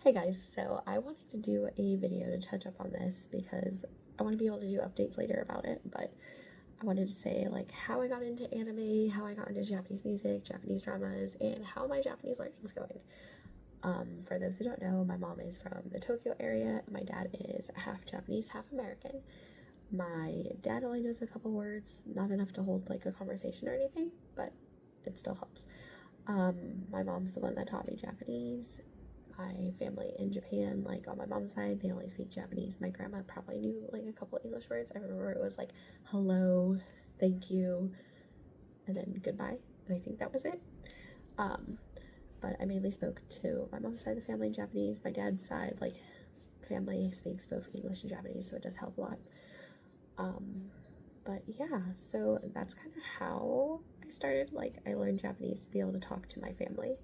Hey guys, so I wanted to do a video to touch up on this because I want to be able to do updates later about it, but I wanted to say like how I got into anime, how I got into Japanese music, Japanese dramas, and how my Japanese learning is going. For those who don't know, my mom is from the Tokyo area. My dad is half Japanese, half American. My dad only knows a couple words, not enough to hold like a conversation or anything, but it still helps. My mom's the one that taught me Japanese. My family in Japan, like on my mom's side, they only speak Japanese. My grandma probably knew like a couple English words. I remember it was like hello, thank you, and then goodbye. And I think that was it. But I mainly spoke to my mom's side of the family in Japanese. My dad's side, like family, speaks both English and Japanese, so it does help a lot. But yeah, so that's kind of how I started. Like I learned Japanese to be able to talk to my family.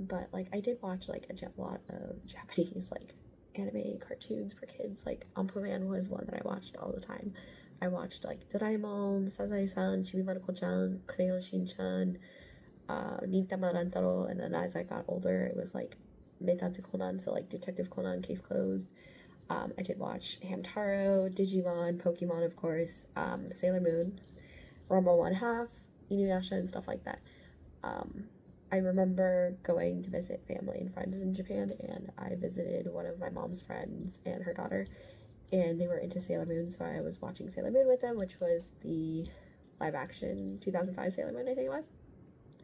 But like I did watch like a lot of Japanese like anime cartoons for kids. Like Man was one that I watched all the time. I watched like Doraemon, Sazae-san, Chibi-Maruko-chan, Crayon Shin-chan, Nintama Rantaro, and then as I got older, it was like Metate Conan, so like Detective Conan, Case Closed. I did watch Hamtaro, Digimon, Pokemon, of course, Sailor Moon, Rumble One Half, Inuyasha, and stuff like that. I remember going to visit family and friends in Japan, and I visited one of my mom's friends and her daughter, and they were into Sailor Moon, so I was watching Sailor Moon with them, which was the live action 2005 Sailor Moon, I think it was.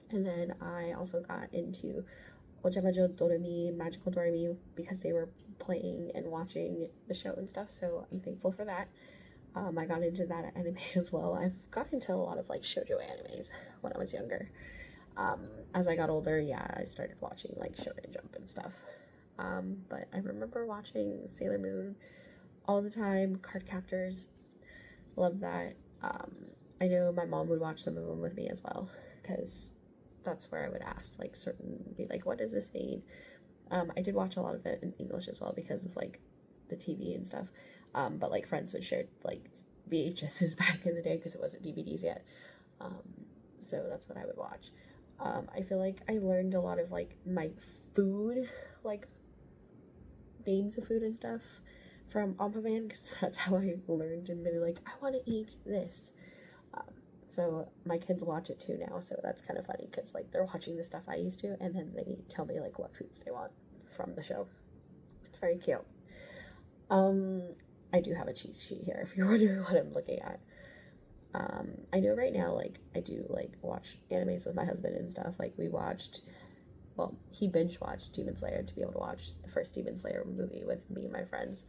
And then I also got into Ojamajo Doremi, Magical Doremi, because they were playing and watching the show and stuff, so I'm thankful for that. I got into that anime as well. I've got into a lot of like shoujo animes when I was younger. As I got older, yeah, I started watching like Shonen Jump and stuff. But I remember watching Sailor Moon all the time, Card Captors, love that. I know my mom would watch some of them with me as well, because that's where I would ask, like, be like, what does this mean? I did watch a lot of it in English as well because of like the TV and stuff. But like friends would share like VHSs back in the day because it wasn't DVDs yet. So that's what I would watch. I feel like I learned a lot of like my food, like names of food and stuff from Man because that's how I learned and really like, I want to eat this. So my kids watch it too now, so that's kind of funny because like they're watching the stuff I used to, and then they tell me like what foods they want from the show. It's very cute. I do have a cheat sheet here if you're wondering what I'm looking at. I know right now, like, I do, like, watch animes with my husband and stuff. Like, he binge watched Demon Slayer to be able to watch the first Demon Slayer movie with me and my friends.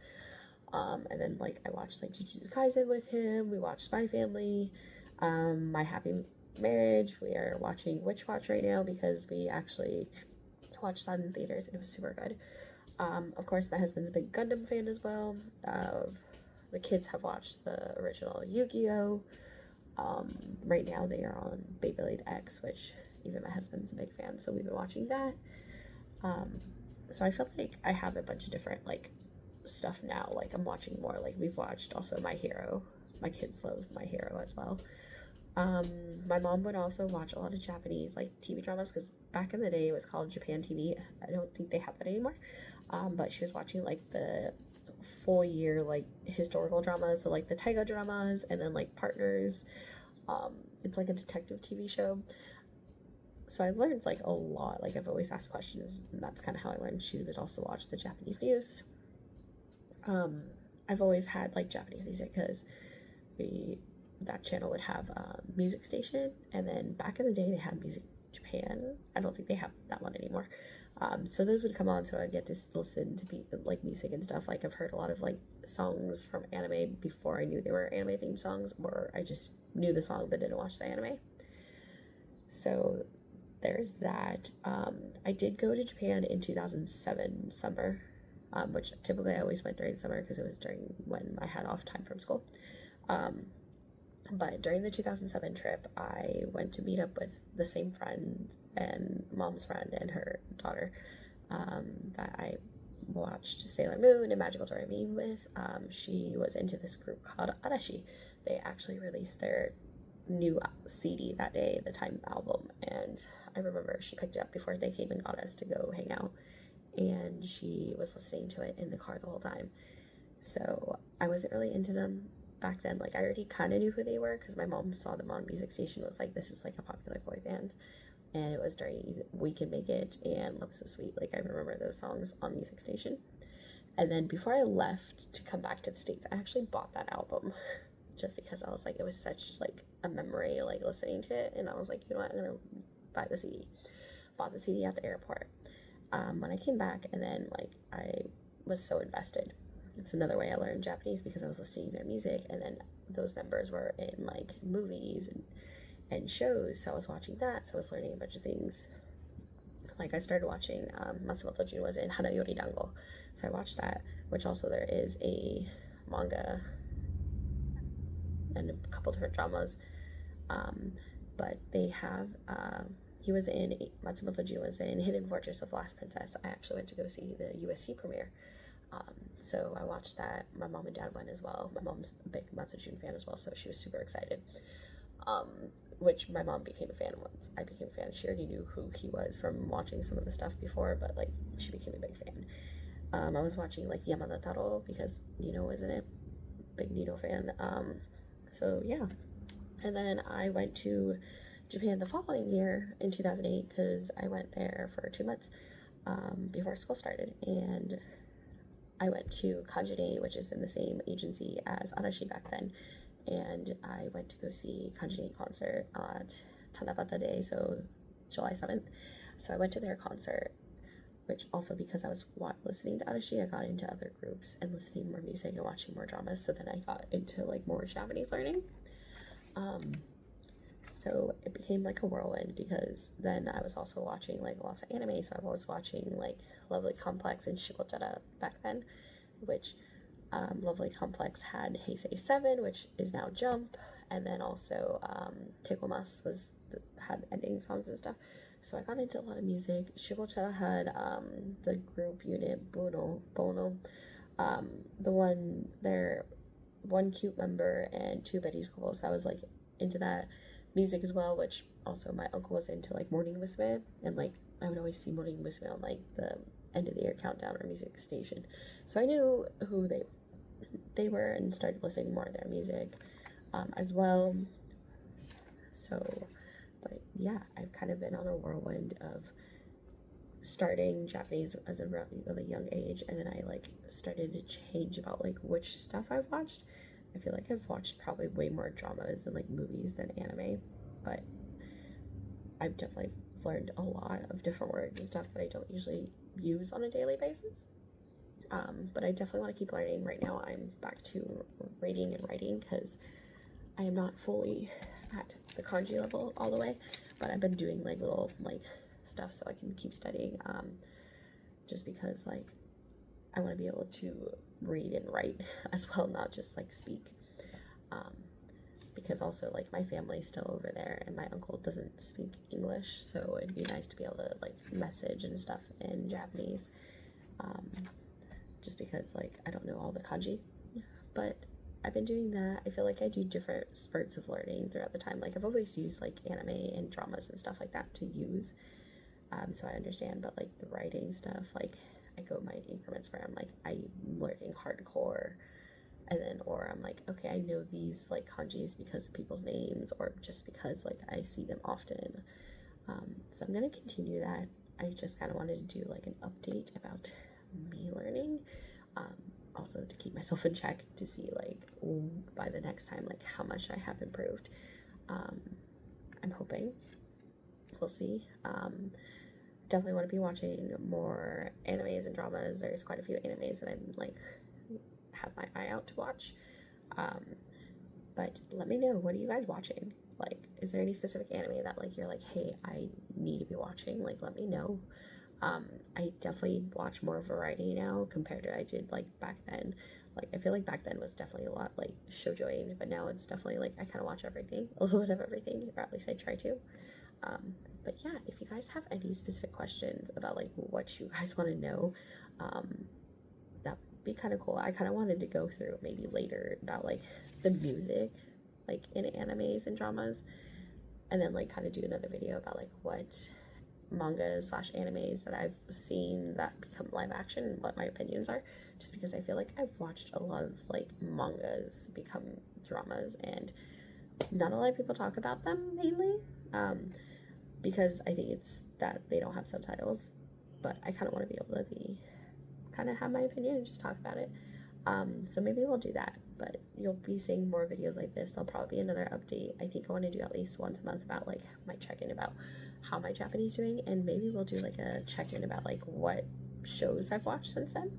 And then, like, I watched, like, Jujutsu Kaisen with him. We watched Spy Family, My Happy Marriage. We are watching Witch Watch right now because we actually watched that in theaters and it was super good. Of course, my husband's a big Gundam fan as well. The kids have watched the original Yu-Gi-Oh! Right now they are on Beyblade X, which even my husband's a big fan, so we've been watching that. So I feel like I have a bunch of different like stuff now. Like I'm watching more. Like we've watched also My Hero. My kids love My Hero as well. My mom would also watch a lot of Japanese like TV dramas because back in the day it was called Japan TV. I don't think they have that anymore. But she was watching like the full year like historical dramas, so like the Taiga dramas and then like Partners. It's like a detective TV show. So I've learned like a lot. Like I've always asked questions, and that's kind of how I learned. She would also watch the Japanese news. I've always had like Japanese music because that channel would have a music station, and then back in the day they had Music Japan. I don't think they have that one anymore. So those would come on, so I'd get to listen to like music and stuff. Like I've heard a lot of like songs from anime before I knew they were anime theme songs, or I just knew the song but didn't watch the anime. So there's that. I did go to Japan in 2007 summer, which typically I always went during summer because it was during when I had off time from school. But during the 2007 trip, I went to meet up with the same friend and mom's friend and her daughter that I watched Sailor Moon and Magical Doremi with. She was into this group called Arashi. They actually released their new CD that day, the Time album, and I remember she picked it up before they came and got us to go hang out, and she was listening to it in the car the whole time. So I wasn't really into them back then. Like, I already kind of knew who they were because my mom saw them on Music Station, was like, this is like a popular boy band, and it was during We Can Make It and Love So Sweet. Like, I remember those songs on Music Station. And then before I left to come back to the States, I actually bought that album just because I was like, it was such like a memory, like listening to it, and I was like, you know what, I'm gonna buy the CD. Bought the CD at the airport. When I came back, and then like I was so invested. It's another way I learned Japanese, because I was listening to their music, and then those members were in like movies and shows, so I was watching that, so I was learning a bunch of things. Like, I started watching Matsumoto Jun was in Hana Yori Dango, so I watched that, which also there is a manga and a couple different dramas, but they have Matsumoto Jun was in Hidden Fortress of the Last Princess. I actually went to go see the USC premiere, so I watched that. My mom and dad went as well. My mom's a big Matsumoto Jun fan as well, so she was super excited, which my mom became a fan once I became a fan. She already knew who he was from watching some of the stuff before, but like she became a big fan. I was watching like Yamada Taro because Nino, isn't it? Big Nino fan. So yeah. And then I went to Japan the following year in 2008 because I went there for 2 months before school started, and I went to Kanjune, which is in the same agency as Arashi back then, and I went to go see Kanjune concert at Tanabata Day, so July 7th. So I went to their concert, which also, because I was listening to Arashi, I got into other groups and listening to more music and watching more dramas, so then I got into like more Japanese learning. So it became like a whirlwind, because then I was also watching like lots of anime, so I was watching like Lovely Complex and Shigochara back then, which Lovely Complex had Heisei 7, which is now Jump, and then also Tekomas had ending songs and stuff. So I got into a lot of music. Shigochara had the group unit Bono, their one cute member and 2 Betty's couples. So I was like into that music as well, which also my uncle was into like Morning Musume, and like I would always see Morning Musume on like the end of the year countdown or Music Station, so I knew who they were and started listening more of their music as well. So, but yeah, I've kind of been on a whirlwind of starting Japanese as a really young age, and then I like started to change about like which stuff I've watched. I feel like I've watched probably way more dramas and like movies than anime, but I've definitely learned a lot of different words and stuff that I don't usually use on a daily basis. But I definitely want to keep learning. Right now I'm back to reading and writing because I am not fully at the kanji level all the way, but I've been doing like little like stuff so I can keep studying, just because like I want to be able to read and write as well, not just like speak, because also like my family's still over there and my uncle doesn't speak English, so it'd be nice to be able to like message and stuff in Japanese, just because like I don't know all the kanji, but I've been doing that. I feel like I do different spurts of learning throughout the time. Like I've always used like anime and dramas and stuff like that to use, so I understand, but like the writing stuff, like I go my increments where I'm like, I'm learning hardcore, and then, or I'm like, okay, I know these like kanjis because of people's names, or just because like I see them often. So I'm gonna continue that. I just kind of wanted to do like an update about me learning, also to keep myself in check to see like by the next time like how much I have improved. I'm hoping. We'll see. Definitely want to be watching more animes and dramas. There's quite a few animes that I'm like have my eye out to watch. But let me know, what are you guys watching? Like, is there any specific anime that like you're like, hey, I need to be watching? Like, let me know. I definitely watch more variety now compared to I did like back then. Like, I feel like back then was definitely a lot like shoujo aimed, but now it's definitely like I kind of watch everything, a little bit of everything, or at least I try to. But yeah, if you guys have any specific questions about like what you guys want to know, that'd be kind of cool. I kind of wanted to go through maybe later about like the music like in animes and dramas, and then like kind of do another video about like what mangas slash animes that I've seen that become live action and what my opinions are, just because I feel like I've watched a lot of like mangas become dramas and not a lot of people talk about them mainly, because I think it's that they don't have subtitles, but I kind of want to be able to be kind of have my opinion and just talk about it. So maybe we'll do that, but you'll be seeing more videos like this. There'll probably be another update. I think I want to do at least once a month about like my check-in about how my Japanese doing, and maybe we'll do like a check-in about like what shows I've watched since then.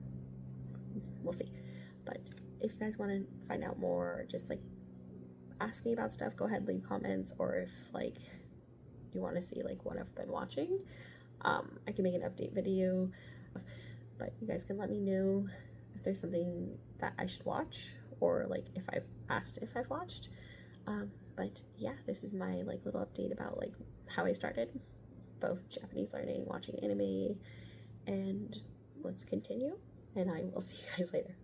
We'll see. But if you guys want to find out more or just like ask me about stuff, go ahead, leave comments, or if like you want to see like what I've been watching, I can make an update video. But you guys can let me know if there's something that I should watch, or like if I've asked if I've watched. But yeah, this is my like little update about like how I started both Japanese learning, watching anime, and let's continue, and I will see you guys later.